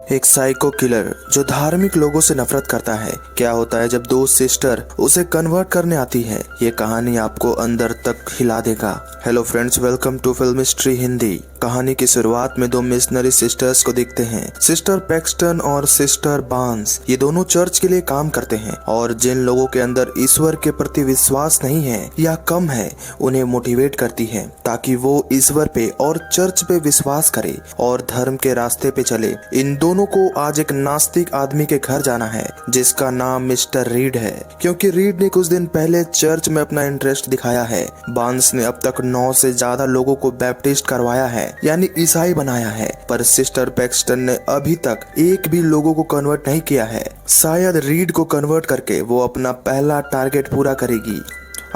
एक psycho killer जो धार्मिक लोगों से नफरत करता है। क्या होता है जब दो सिस्टर उसे कन्वर्ट करने आती है, ये कहानी आपको अंदर तक हिला देगा। Hello friends, welcome to film history Hindi. कहानी की शुरुआत में दो मिशनरी सिस्टर्स को देखते हैं। सिस्टर पैक्सटन और सिस्टर बार्न्स ये दोनों चर्च के लिए काम करते हैं और जिन लोगों के अंदर ईश्वर के प्रति विश्वास नहीं है या कम है, उन्हें मोटिवेट करती है ताकि वो ईश्वर पे और चर्च पे विश्वास करे और धर्म के रास्ते पे चले। इन दोनों को आज एक नास्तिक आदमी के घर जाना है जिसका नाम मिस्टर रीड है, क्योंकि रीड ने कुछ दिन पहले चर्च में अपना इंटरेस्ट दिखाया है। बार्न्स ने अब तक 9 से ज्यादा लोगों को बैप्टिस्ट करवाया है, यानी ईसाई बनाया है, पर सिस्टर पैक्सटन ने अभी तक एक भी लोगों को कन्वर्ट नहीं किया है। शायद रीड को कन्वर्ट करके वो अपना पहला टारगेट पूरा करेगी।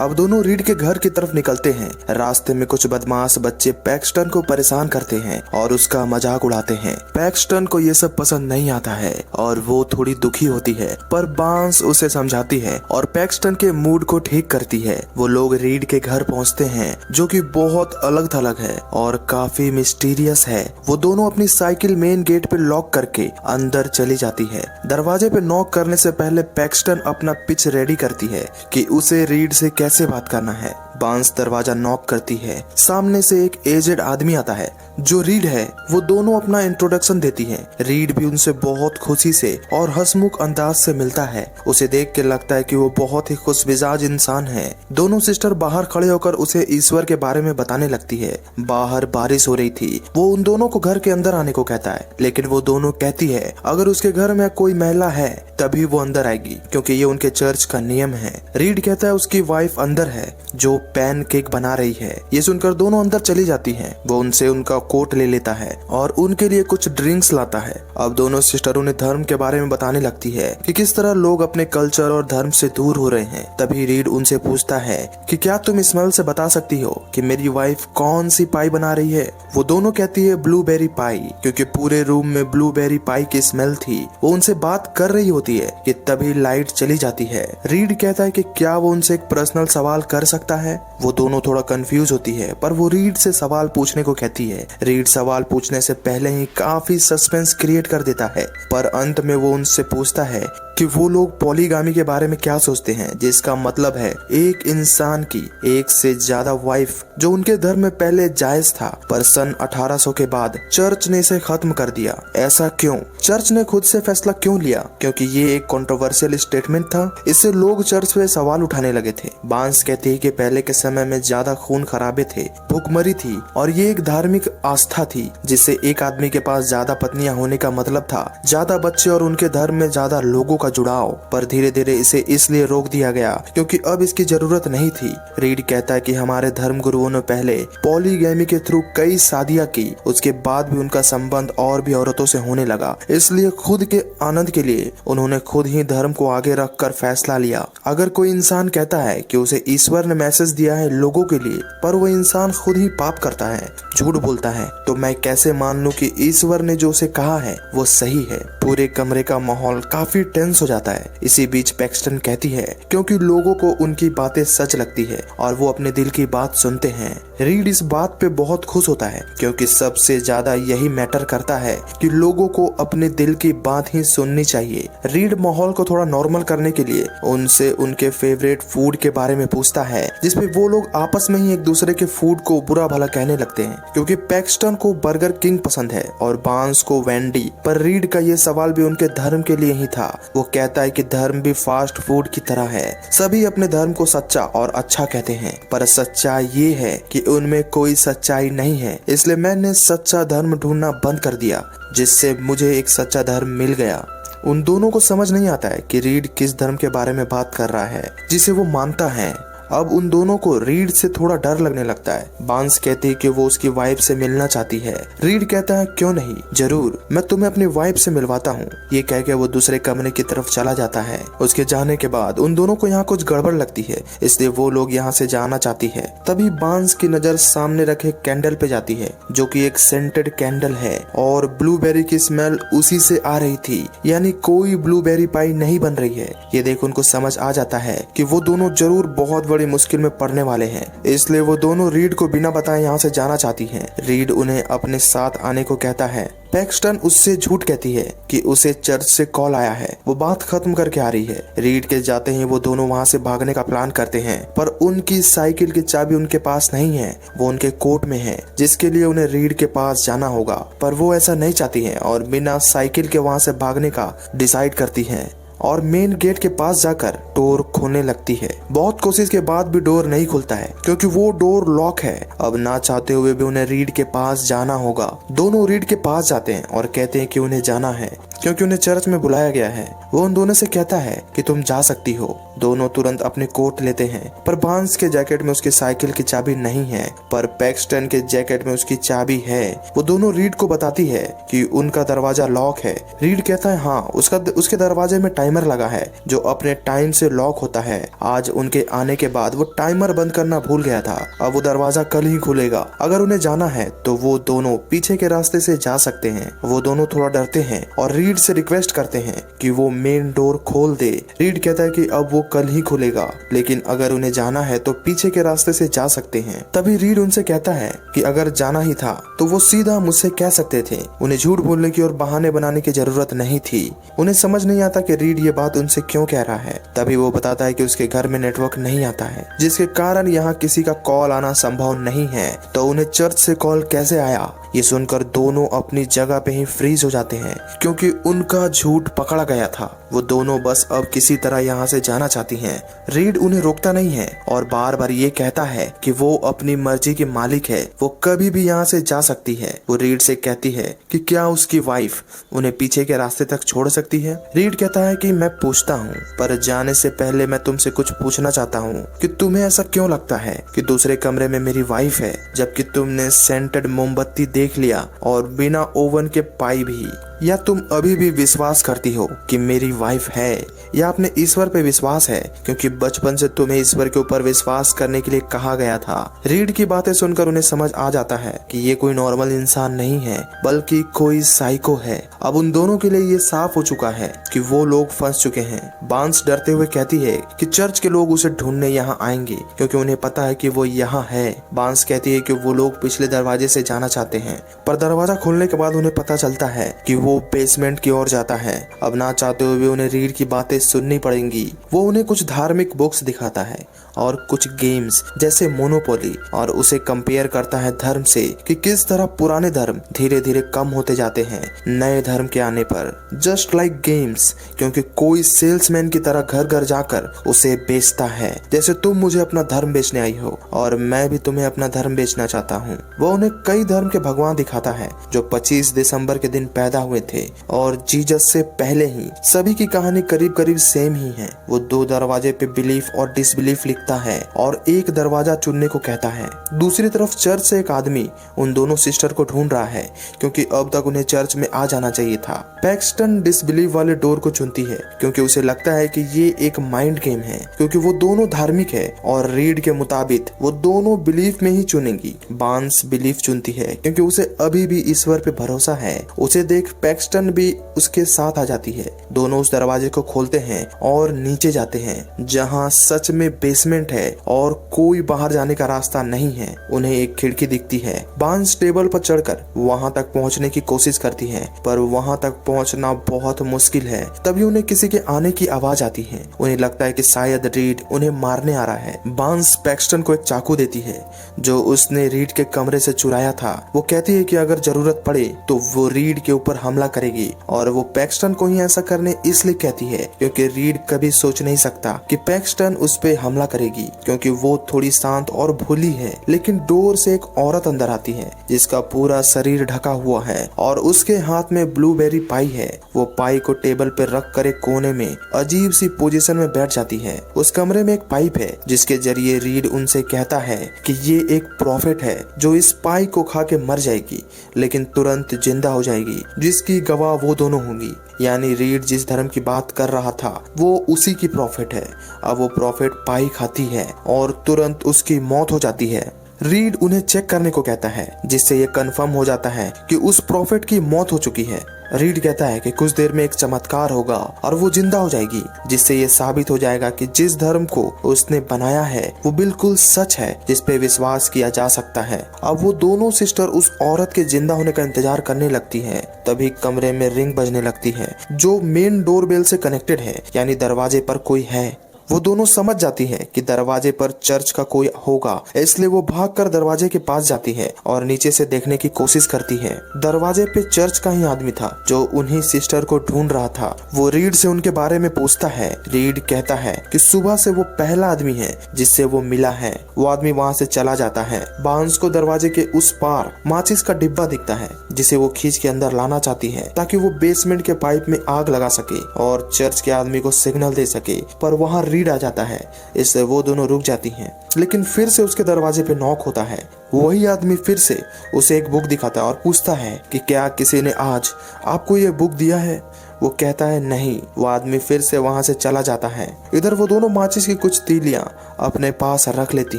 अब दोनों रीड के घर की तरफ निकलते हैं। रास्ते में कुछ बदमाश बच्चे पैक्सटन को परेशान करते हैं और उसका मजाक उड़ाते हैं। पैक्सटन को ये सब पसंद नहीं आता है और वो थोड़ी दुखी होती है, पर बार्न्स उसे समझाती है और पैक्सटन के मूड को ठीक करती है। वो लोग रीड के घर पहुंचते हैं जो कि बहुत अलग थलग है और काफी मिस्टीरियस है। वो दोनों अपनी साइकिल मेन गेट पे लॉक करके अंदर चली जाती है। दरवाजे पे नॉक करने से पहले पैक्सटन अपना पिच रेडी करती है कि उसे रीड से कैसे बात करना है। बार्न्स दरवाजा नॉक करती है। सामने से एक एजेड आदमी आता है जो रीड है। वो दोनों अपना इंट्रोडक्शन देती हैं। रीड भी उनसे बहुत खुशी से और हंसमुख अंदाज से मिलता है। उसे देख के लगता है कि वो बहुत ही खुश मिजाज इंसान है। दोनों सिस्टर बाहर खड़े होकर उसे ईश्वर के बारे में बताने लगती है। बाहर बारिश हो रही थी। वो उन दोनों को घर के अंदर आने को कहता है, लेकिन वो दोनों कहती है अगर उसके घर में कोई महिला है तभी वो अंदर आएगी, क्योंकि ये उनके चर्च का नियम है। रीड कहता है उसकी वाइफ अंदर है जो पैन केक बना रही है। ये सुनकर दोनों अंदर चली जाती हैं। वो उनसे उनका कोट ले लेता है और उनके लिए कुछ ड्रिंक्स लाता है। अब दोनों सिस्टर उन्हें धर्म के बारे में बताने लगती है कि किस तरह लोग अपने कल्चर और धर्म से दूर हो रहे हैं। तभी रीड उनसे पूछता है कि क्या तुम स्मेल से बता सकती हो कि मेरी वाइफ कौन सी पाई बना रही है। वो दोनों कहती है ब्लूबेरी पाई, क्योंकि पूरे रूम में ब्लूबेरी पाई की स्मेल थी। वो उनसे बात कर रही होती है कि तभी लाइट चली जाती है। रीड कहता है कि क्या वो उनसे एक पर्सनल सवाल कर सकता है। वो दोनों थोड़ा कंफ्यूज होती है, पर वो रीड से सवाल पूछने को कहती है। रीड सवाल पूछने से पहले ही काफी सस्पेंस क्रिएट कर देता है, पर अंत में वो उनसे पूछता है कि वो लोग पॉलीगामी के बारे में क्या सोचते हैं, जिसका मतलब है एक इंसान की एक से ज्यादा वाइफ, जो उनके धर्म में पहले जायज था, पर सन 1800 के बाद चर्च ने इसे खत्म कर दिया। ऐसा क्यों? चर्च ने खुद से फैसला क्यों लिया? क्योंकि ये एक कंट्रोवर्शियल स्टेटमेंट था। इससे लोग चर्च पे सवाल उठाने लगे थे। बार्न्स कहते हैं कि पहले के समय में ज्यादा खून खराबे थे, भूखमरी थी और ये एक धार्मिक आस्था थी, जिससे एक आदमी के पास ज्यादा पत्नियां होने का मतलब था ज्यादा बच्चे और उनके धर्म में ज्यादा लोगों का जुड़ाव। पर धीरे धीरे इसे इसलिए रोक दिया गया क्योंकि अब इसकी जरूरत नहीं थी। रीड कहता है कि हमारे धर्म गुरुओं ने पहले पॉलीगैमी के थ्रू कई शादियां की, उसके बाद भी उनका संबंध और भी औरतों से होने लगा। इसलिए खुद के आनंद के लिए उन्होंने खुद ही धर्म को आगे रखकर फैसला लिया। अगर कोई इंसान कहता है कि उसे ईश्वर ने मैसेज दिया है लोगों के लिए, पर वो इंसान खुद ही पाप करता है, झूठ बोलता है, तो मैं कैसे मान लूं कि ईश्वर ने जो उसे कहा है वो सही है। पूरे कमरे का माहौल काफी टेंस हो जाता है। इसी बीच पैक्सटन कहती है क्योंकि लोगों को उनकी बातें सच लगती है और वो अपने दिल की बात सुनते हैं। रीड इस बात पे बहुत खुश होता है क्योंकि सबसे ज्यादा यही मैटर करता है कि लोगों को अपने दिल की बात ही सुननी चाहिए। रीड माहौल को थोड़ा नॉर्मल करने के लिए उनसे उनके फेवरेट फूड के बारे में पूछता है, जिसपे वो लोग आपस में ही एक दूसरे के फूड को बुरा भला कहने लगते हैं, क्योंकि पैक्सटन को बर्गर किंग पसंद है और बार्न्स को वेंडी। पर रीड का ये सवाल भी उनके धर्म के लिए ही था। वो कहता है कि धर्म भी फास्ट फूड की तरह है। सभी अपने धर्म को सच्चा और अच्छा कहते हैं, पर सच्चाई ये है कि उनमें कोई सच्चाई नहीं है। इसलिए मैंने सच्चा धर्म ढूंढना बंद कर दिया, जिससे मुझे एक सच्चा धर्म मिल गया। उन दोनों को समझ नहीं आता है कि रीड किस धर्म के बारे में बात कर रहा है जिसे वो मानता है। अब उन दोनों को रीड से थोड़ा डर लगने लगता है। बार्न्स कहती है कि वो उसकी वाइफ से मिलना चाहती है। रीड कहता है क्यों नहीं, जरूर, मैं तुम्हें अपनी वाइफ से मिलवाता हूँ। ये कह के वो दूसरे कमरे की तरफ चला जाता है। उसके जाने के बाद उन दोनों को यहाँ कुछ गड़बड़ लगती है, इसलिए वो लोग यहाँ से जाना चाहती है। तभी बार्न्स की नजर सामने रखे कैंडल पे जाती है, जो कि एक सेंटेड कैंडल है और ब्लूबेरी की स्मेल उसी से आ रही थी, यानी कोई ब्लूबेरी पाई नहीं बन रही है। ये देख उनको समझ आ जाता है कि वो दोनों जरूर बहुत बड़ी बड़ी मुश्किल में पड़ने वाले हैं, इसलिए वो दोनों रीड को बिना बताए यहाँ से जाना चाहती हैं। रीड उन्हें अपने साथ आने को कहता है। पैक्सटन उससे झूठ कहती है कि उसे चर्च से कॉल आया है, वो बात खत्म करके आ रही है। रीड के जाते ही वो दोनों वहाँ से भागने का प्लान करते हैं, पर उनकी साइकिल की चाबी उनके पास नहीं है, वो उनके कोट में है, जिसके लिए उन्हें रीड के पास जाना होगा। पर वो ऐसा नहीं चाहती है और बिना साइकिल के वहाँ से भागने का डिसाइड करती है और मेन गेट के पास जाकर डोर खोलने लगती है। बहुत कोशिश के बाद भी डोर नहीं खुलता है क्योंकि वो डोर लॉक है। अब ना चाहते हुए भी उन्हें रीड के पास जाना होगा। दोनों रीड के पास जाते हैं और कहते हैं कि उन्हें जाना है क्योंकि उन्हें चर्च में बुलाया गया है। वो उन दोनों से कहता है कि तुम जा सकती हो। दोनों तुरंत अपने कोट लेते हैं, पर बांस के जैकेट में उसकी साइकिल की चाबी नहीं है, पर पैक्सटन के जैकेट में उसकी चाबी है। वो दोनों रीड को बताती है कि उनका दरवाजा लॉक है। रीड कहता है हाँ, उसके दरवाजे में टाइमर लगा है जो अपने टाइम से लॉक होता है। आज उनके आने के बाद वो टाइमर बंद करना भूल गया था। अब वो दरवाजा कल ही खुलेगा। अगर उन्हें जाना है तो वो दोनों पीछे के रास्ते से जा सकते हैं। वो दोनों थोड़ा डरते हैं और रीड से रिक्वेस्ट करते हैं कि वो मेन डोर खोल दे। रीड कहता है कि अब वो कल ही खुलेगा, लेकिन अगर उन्हें जाना है तो पीछे के रास्ते से जा सकते हैं। तभी रीड उनसे कहता है कि अगर जाना ही था तो वो सीधा मुझसे कह सकते थे। उन्हें झूठ बोलने की और बहाने बनाने की जरूरत नहीं थी। उन्हें समझ नहीं आता कि रीड ये बात उनसे क्यों कह रहा है। तभी वो बताता है कि उसके घर में नेटवर्क नहीं आता है, जिसके कारण यहाँ किसी का कॉल आना संभव नहीं है। तो उन्हें चर्च से कॉल कैसे आया? ये सुनकर दोनों अपनी जगह पे ही फ्रीज हो जाते हैं क्योंकि उनका झूठ पकड़ा गया था। वो दोनों बस अब किसी तरह यहाँ से जाना चाहती हैं। रीड उन्हें रोकता नहीं है और बार बार ये कहता है कि वो अपनी मर्जी की मालिक है, वो कभी भी यहाँ से जा सकती है। वो रीड से कहती है कि क्या उसकी वाइफ उन्हें पीछे के रास्ते तक छोड़ सकती है। रीड कहता है कि मैं पूछता हूँ, पर जाने से पहले मैं तुमसे कुछ पूछना चाहता हूँ कि तुम्हें ऐसा क्यों लगता है कि दूसरे कमरे में मेरी वाइफ है, जबकि तुमने सेंटेड मोमबत्ती देख लिया और बिना ओवन के पाई भी। या तुम अभी भी विश्वास करती हो कि मेरी वाइफ है, या अपने ईश्वर पे विश्वास है क्योंकि बचपन से तुम्हें ईश्वर के ऊपर विश्वास करने के लिए कहा गया था। रीड की बातें सुनकर उन्हें समझ आ जाता है कि ये कोई नॉर्मल इंसान नहीं है, बल्कि कोई साइको है। अब उन दोनों के लिए ये साफ हो चुका है कि वो लोग फंस चुके हैं। बांस डरते हुए कहती है कि चर्च के लोग उसे ढूंढने यहाँ आएंगे क्योंकि उन्हें पता है कि वो यहाँ है। बांस कहती है कि वो लोग पिछले दरवाजे से जाना चाहते हैं, पर दरवाजा खोलने के बाद उन्हें पता चलता है कि वो बेसमेंट की ओर जाता है। अब ना चाहते हुए उन्हें रीड की बातें सुननी पड़ेंगी। वो उन्हें कुछ धार्मिक बुक्स दिखाता है और कुछ गेम्स जैसे मोनोपोली, और उसे कंपेयर करता है धर्म से कि किस तरह पुराने धर्म धीरे धीरे कम होते जाते हैं नए धर्म के आने पर। जस्ट लाइक गेम्स, क्योंकि कोई सेल्समैन की तरह घर घर जाकर उसे बेचता है, जैसे तुम मुझे अपना धर्म बेचने आई हो और मैं भी तुम्हें अपना धर्म बेचना चाहता हूँ। वो उन्हें कई धर्म के भगवान दिखाता है जो 25 दिसंबर के दिन पैदा हुए थे और जीसस से पहले ही। सभी की कहानी करीब करीब सेम ही है। वो 2 दरवाजे पे बिलीफ और डिसबिलीफ लिखता है और एक दरवाजा चुनने को कहता है। दूसरी तरफ चर्च से एक आदमी उन दोनों सिस्टर को ढूंढ रहा है क्योंकि अब तक उन्हें चर्च में आ जाना चाहिए था। पैक्सटन डिसबिलीफ वाले डोर को चुनती है क्योंकि उसे लगता है कि ये एक माइंड गेम है, क्योंकि वो दोनों धार्मिक है और रीड के मुताबिक वो दोनों बिलीफ में ही चुनेंगी। बांस बिलीफ चुनती है क्योंकि उसे अभी भी ईश्वर पे भरोसा है। उसे देख पैक्सटन भी उसके साथ आ जाती है। दोनों उस दरवाजे को खोलते हैं और नीचे जाते हैं जहां सच में बेसमेंट है और कोई बाहर जाने का रास्ता नहीं है। उन्हें एक खिड़की दिखती है। बांस टेबल पर चढ़कर वहां तक पहुंचने की कोशिश करती है, पर वहां तक पहुंचना बहुत मुश्किल है। तभी उन्हें किसी के आने की आवाज आती है। उन्हें लगता है कि शायद रीड उन्हें मारने आ रहा है। बांस पैक्सटन को एक चाकू देती है जो उसने रीड के कमरे से चुराया था। वो कहती है कि अगर जरूरत पड़े तो वो रीड के ऊपर हमला करेगी, और वो पैक्सटन को ही ऐसा करने इसलिए कहती है क्योंकि रीड कभी सोच नहीं सकता कि पैक्सटन उस पे हमला करेगी, क्योंकि वो थोड़ी शांत और भोली है। लेकिन डोर से एक औरत अंदर आती है जिसका पूरा शरीर ढका हुआ है और उसके हाथ में ब्लूबेरी पाई है। वो पाई को टेबल पे रख कर एक कोने में अजीब सी पोजीशन में बैठ जाती है। उस कमरे में एक पाइप है जिसके जरिए रीड उनसे कहता है कि ये एक प्रॉफिट है जो इस पाई को खा के मर जाएगी लेकिन तुरंत जिंदा हो जाएगी, जिसकी गवाह वो दोनों होंगी। यानी रीड जिस धर्म की बात कर रहा था वो उसी की प्रॉफिट है। अब वो प्रॉफिट पाई खाती है और तुरंत उसकी मौत हो जाती है। रीड उन्हें चेक करने को कहता है जिससे ये कंफर्म हो जाता है कि उस प्रॉफिट की मौत हो चुकी है। रीड कहता है कि कुछ देर में एक चमत्कार होगा और वो जिंदा हो जाएगी, जिससे ये साबित हो जाएगा कि जिस धर्म को उसने बनाया है वो बिल्कुल सच है, जिस पे विश्वास किया जा सकता है। अब वो दोनों सिस्टर उस औरत के जिंदा होने का इंतजार करने लगती है। तभी कमरे में रिंग बजने लगती है जो मेन डोरबेल से कनेक्टेड है, यानी दरवाजे पर कोई है। वो दोनों समझ जाती है कि दरवाजे पर चर्च का कोई होगा, इसलिए वो भागकर दरवाजे के पास जाती है और नीचे से देखने की कोशिश करती है। दरवाजे पे चर्च का ही आदमी था जो उन्हीं सिस्टर को ढूंढ रहा था। वो रीड से उनके बारे में पूछता है। रीड कहता है कि सुबह से वो पहला आदमी है जिससे वो मिला है। वो आदमी वहाँ से चला जाता है। बांस को दरवाजे के उस पार माचिस का डिब्बा दिखता है जिसे वो खींच के अंदर लाना चाहती है ताकि वो बेसमेंट के पाइप में आग लगा सके और चर्च के आदमी को सिग्नल दे सके, पर वहाँ रीड आ जाता है, इससे वो दोनों रुक जाती हैं। लेकिन फिर से उसके दरवाजे पे नॉक होता है। वही आदमी फिर से उसे एक बुक दिखाता है और पूछता है कि क्या किसी ने आज आपको ये बुक दिया है। वो कहता है नहीं। वो आदमी फिर से वहां से चला जाता है। इधर वो दोनों माचिस की कुछ तीलियां अपने पास रख लेती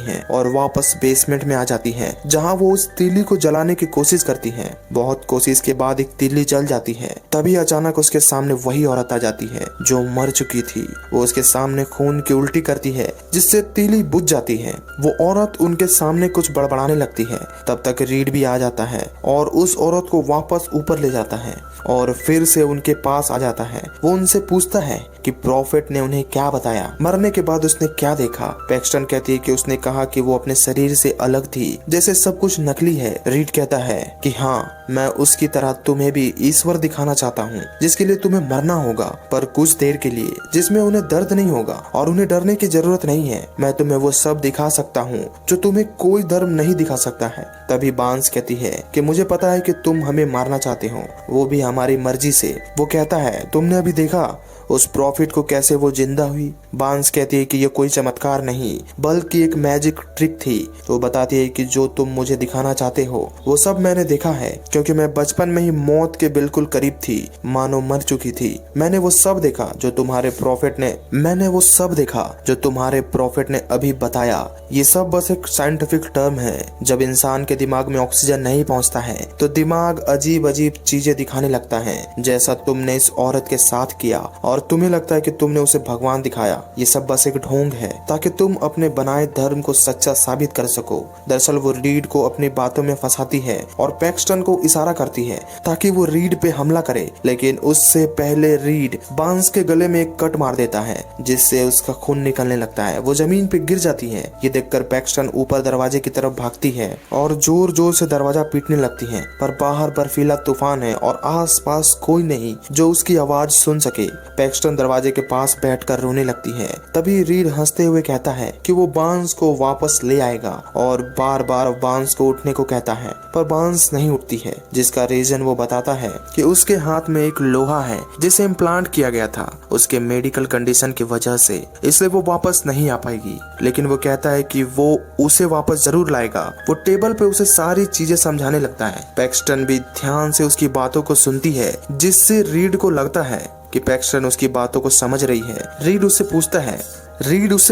हैं और वापस बेसमेंट में आ जाती हैं, जहां वो उस तीली को जलाने की कोशिश करती हैं। बहुत कोशिश के बाद एक तीली जल जाती है। तभी अचानक उसके सामने वही औरत आ जाती है जो मर चुकी थी। वो उसके सामने खून की उल्टी करती है जिससे तीली बुझ जाती है। वो औरत उनके सामने कुछ बड़बड़ाने लगती है। तब तक रीड भी आ जाता है और उस औरत को वापस ऊपर ले जाता है और फिर से उनके पास आ जाता है। वो उनसे पूछता है कि प्रॉफिट ने उन्हें क्या बताया, मरने के बाद उसने क्या देखा। पैक्सटन कहती है कि उसने कहा कि वो अपने शरीर से अलग थी, जैसे सब कुछ नकली है। रीड कहता है कि हाँ, मैं उसकी तरह तुम्हें भी ईश्वर दिखाना चाहता हूँ, जिसके लिए तुम्हें मरना होगा, पर कुछ देर के लिए, जिसमें उन्हें दर्द नहीं होगा और उन्हें डरने की जरूरत नहीं है। मैं तुम्हें वो सब दिखा सकता हूँ जो तुम्हें कोई धर्म नहीं दिखा सकता है। तभी बांस कहती है कि मुझे पता है कि तुम हमें मारना चाहते हो, वो भी हमारी मर्जी से। वो कहता है तुमने अभी देखा उस प्रॉफिट को कैसे वो जिंदा हुई। बांस कहती है कि ये कोई चमत्कार नहीं बल्कि एक मैजिक ट्रिक थी। तो बताती है कि जो तुम मुझे दिखाना चाहते हो वो सब मैंने देखा है, क्योंकि मैं बचपन में ही मौत के बिल्कुल करीब थी, मानो मर चुकी थी। मैंने वो सब देखा जो तुम्हारे प्रॉफिट ने अभी बताया। ये सब बस एक साइंटिफिक टर्म है। जब इंसान के दिमाग में ऑक्सीजन नहीं पहुंचता है तो दिमाग अजीब अजीब चीजें दिखाने लगता है, जैसा तुमने इस औरत के साथ किया और तुम्हें लगता है कि तुमने उसे भगवान दिखाया। ये सब बस एक ढोंग है ताकि तुम अपने बनाए धर्म को सच्चा साबित कर सको। दरअसल वो रीड को अपनी बातों में फंसाती है और पैक्सटन को इशारा करती है ताकि वो रीड पे हमला करे, लेकिन उससे पहले रीड बांस के गले में एक कट मार देता है जिससे उसका खून निकलने लगता है। वो जमीन पे गिर जाती है। ये देखकर पैक्सटन ऊपर दरवाजे की तरफ भागती है और जोर जोर से दरवाजा पीटने लगती है, पर बाहर बर्फीला तूफान है और आस पास कोई नहीं जो उसकी आवाज सुन सके। पैक्सटन दरवाजे के पास बैठकर रोने लगती है। तभी रीड हंसते हुए कहता है कि वो बांस को वापस ले आएगा और बार बार बांस को उठने को कहता है, पर बांस नहीं उठती है, जिसका रीजन वो बताता है कि उसके हाथ में एक लोहा है जिसे इम्प्लांट किया गया था उसके मेडिकल कंडीशन की वजह से, इसलिए वो वापस नहीं आ पाएगी। लेकिन वो कहता है कि वो उसे वापस जरूर लाएगा। वो टेबल पे उसे सारी चीजें समझाने लगता है। पैक्सटन भी ध्यान से उसकी बातों को सुनती है, जिससे रीड को लगता है कि पैक्सटन उसकी बातों को समझ रही है। रीड उससे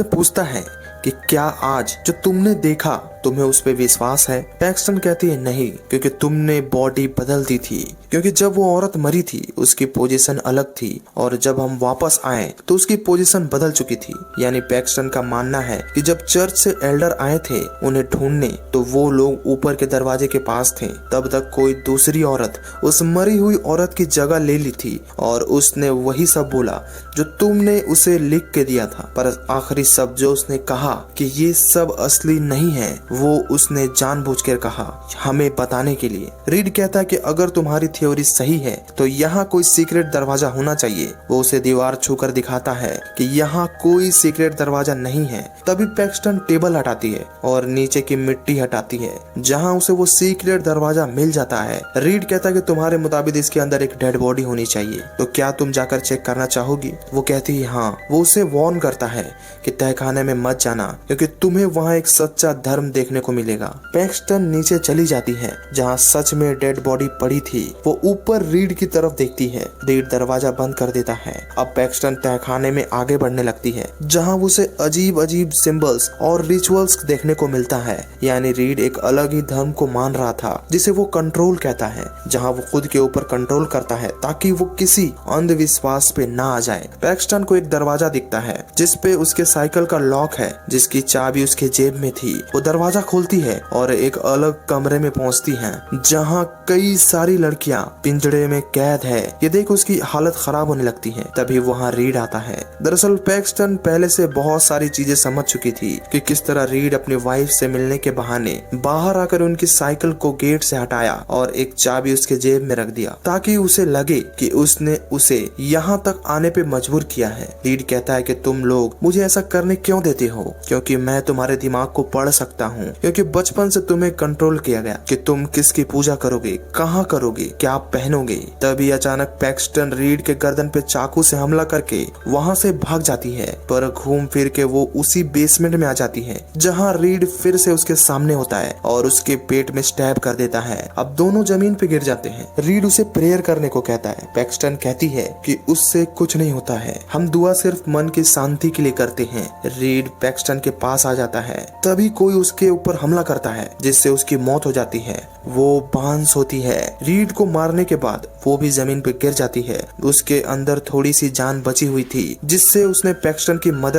पूछता है कि क्या आज जो तुमने देखा तुम्हें उस पे विश्वास है। पैक्सटन कहती है नहीं, क्योंकि तुमने बॉडी बदल दी थी, क्योंकि जब वो औरत मरी थी उसकी पोजीशन अलग थी और जब हम वापस आए तो उसकी पोजीशन बदल चुकी थी। यानी पैक्सटन का मानना है कि जब चर्च से एल्डर आए थे उन्हें ढूंढने तो वो लोग ऊपर के दरवाजे के पास थे, तब तक कोई दूसरी औरत उस मरी हुई औरत की जगह ले ली थी और उसने वही सब बोला जो तुमने उसे लिख के दिया था। पर आखिरी शब्द जो उसने कहा कि ये सब असली नहीं है, वो उसने जानबूझकर कहा हमें बताने के लिए। रीड कहता है कि अगर तुम्हारी थ्योरी सही है तो यहाँ कोई सीक्रेट दरवाजा होना चाहिए। वो उसे दीवार छूकर दिखाता है कि यहाँ कोई सीक्रेट दरवाजा नहीं है। तभी पैक्सटन टेबल हटाती है और नीचे की मिट्टी हटाती है, जहाँ उसे वो सीक्रेट दरवाजा मिल जाता है। रीड कहता है कि तुम्हारे मुताबिक इसके अंदर एक डेड बॉडी होनी चाहिए, तो क्या तुम जाकर चेक करना चाहोगी। वो कहती है हाँ। वो उसे वार्न करता है कि तहखाने में मत जाना, क्योंकि तुम्हें वहाँ एक सच्चा धर्म देखने को मिलेगा। पैक्सटन नीचे चली जाती है जहाँ सच में डेड बॉडी पड़ी थी। वो ऊपर रीड की तरफ देखती है। रीड दरवाजा बंद कर देता है। अब पैक्सटन तहखाने में आगे बढ़ने लगती है जहाँ उसे अजीब अजीब सिंबल्स और रिचुअल्स देखने को मिलता है। यानी रीड एक अलग ही धर्म को मान रहा था जिसे वो कंट्रोल कहता है, जहाँ वो खुद के ऊपर कंट्रोल करता है ताकि वो किसी अंधविश्वास पे ना आ जाए। पैक्सटन को एक दरवाजा दिखता है जिसपे उसके साइकिल का लॉक है, जिसकी चाबी उसके जेब में थी। वो दरवाजा खोलती है और एक अलग कमरे में पहुंचती है जहाँ कई सारी लड़कियां पिंजड़े में कैद है। ये देख उसकी हालत खराब होने लगती है। तभी वहाँ रीड आता है। दरअसल पैक्सटन पहले से बहुत सारी चीजें समझ चुकी थी कि किस तरह रीड अपनी वाइफ से मिलने के बहाने बाहर आकर उनकी साइकिल को गेट से हटाया और एक चाबी उसके जेब में रख दिया ताकि उसे लगे कि उसने उसे यहाँ तक आने पे मजबूर किया है। रीड कहता है कि तुम लोग मुझे ऐसा करने क्यों देते हो, क्योंकि मैं तुम्हारे दिमाग को पढ़ सकता हूँ, क्योंकि बचपन से तुम्हें कंट्रोल किया गया कि तुम किसकी पूजा करोगे, कहाँ करोगे, क्या पहनोगे। तभी अचानक पैक्सटन रीड के गर्दन पे चाकू से हमला करके वहाँ से भाग जाती है, पर घूम फिर के वो उसी बेसमेंट में आ जाती है जहाँ रीड फिर से उसके सामने होता है और उसके पेट में स्टैब कर देता है। अब दोनों जमीन पे गिर जाते हैं। रीड उसे प्रेयर करने को कहता है। पैक्सटन कहती है कि उससे कुछ नहीं होता है, हम दुआ सिर्फ मन की शांति के लिए करते हैं। रीड पैक्सटन के पास आ जाता है। तभी कोई उसके ऊपर हमला करता है जिससे उसकी मौत हो जाती है। वो बांस होती है। रीड को मारने के बाद वो भी जमीन पे गिर जाती है। उसके अंदर थोड़ी सी जान बची हुई थी जिससे उसने पैक्सटन की मदद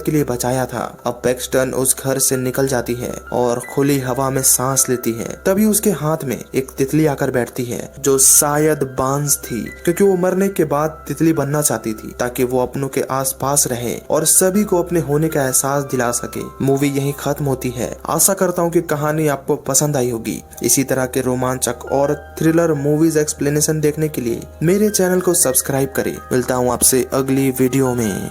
के लिए बचाया था। अब पैक्सटन उस घर से निकल जाती है और खुली हवा में सांस लेती है। तभी उसके हाथ में एक तितली आकर बैठती है जो शायद बांस थी, क्योंकि वो मरने के बाद तितली बनना चाहती थी ताकि वो अपनों के आसपास रहे और सभी को अपने होने का एहसास दिला सके। मूवी यहीं खत्म होती है। आशा करता हूँ कि कहानी आपको पसंद आई होगी। इसी तरह के रोमांचक और थ्रिलर मूवीज एक्सप्लेनेशन देखने के लिए मेरे चैनल को सब्सक्राइब करें। मिलता हूँ आपसे अगली वीडियो में।